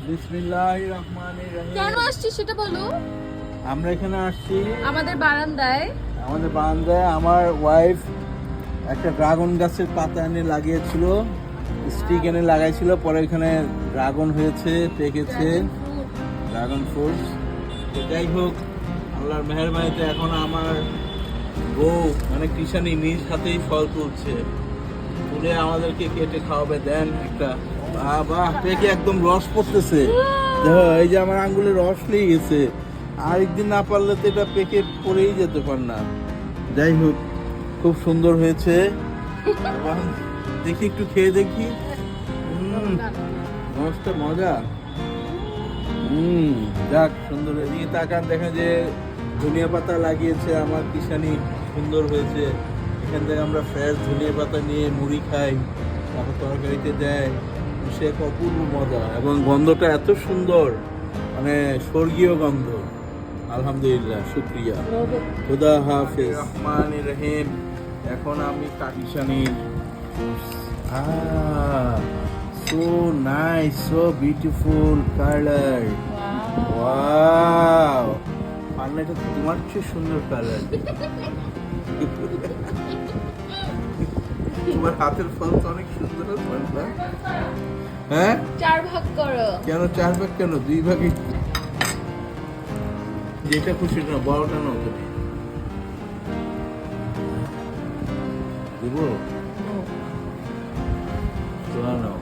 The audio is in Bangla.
বিসমিল্লাহির রহমানির রহিম। কেন আসছি সেটা বলো। আমরা এখানে আসছি আমাদের বারান্দায় আমার ওয়াইফ একটা ড্রাগন গাছের পাতা এনে লাগিয়েছিল, স্টিক এনে লাগাইছিল, পরে এখানে ড্রাগন হয়েছে, পেকেছে ড্রাগন ফ্রুট। তো যাই হোক, আল্লাহর মেহেরবানিতে এখন আমার বউ মানে কৃষানি নিজ হাতেই ফল তুলছে, তুলে আমাদেরকে কেটে খাওয়াবে। দেন একটা বাহ, পেকে একদম রস পড়তেছে। দেখো, এই যে আমার আঙ্গুলে রস লেগে গেছে, আরেকদিন না পারলে তো এটা পেকে পড়েই যেতে পার না। যাই হোক, খুব সুন্দর হয়েছে। এবং দেখি, একটু খেয়ে দেখি। রসটা মজা। যাক, সুন্দর। এদিকে তাকান, দেখা যে ধনিয়া পাতা লাগিয়েছে আমার কিষানি, সুন্দর হয়েছে। এখান থেকে আমরা ফ্রেশ ধনিয়া পাতা নিয়ে মুড়ি খাই, তারপর তরকারিতে দেয়, সে এক অপূর্ব মজা। এবং গন্ধটা এত সুন্দর, মানে স্বর্গীয় গন্ধ। আলহামদুলিল্লাহ, শুক্রিয়া, খুদা হাফেজ। রহমানির রহিম। এখন আমি কাকিশানি, so nice, so beautiful colour. Wow, পান্নাটা তোমার চেয়ে সুন্দর কালার। তোমার হাতের ফল তো অনেক সুন্দর, পান্না। হ্যাঁ, 4 ভাগ করো। কেন 4 ভাগ, কেন 2 ভাগে? যেটা খুশি না, বড়টা নাও তুমি। দিব, তোলা নাও।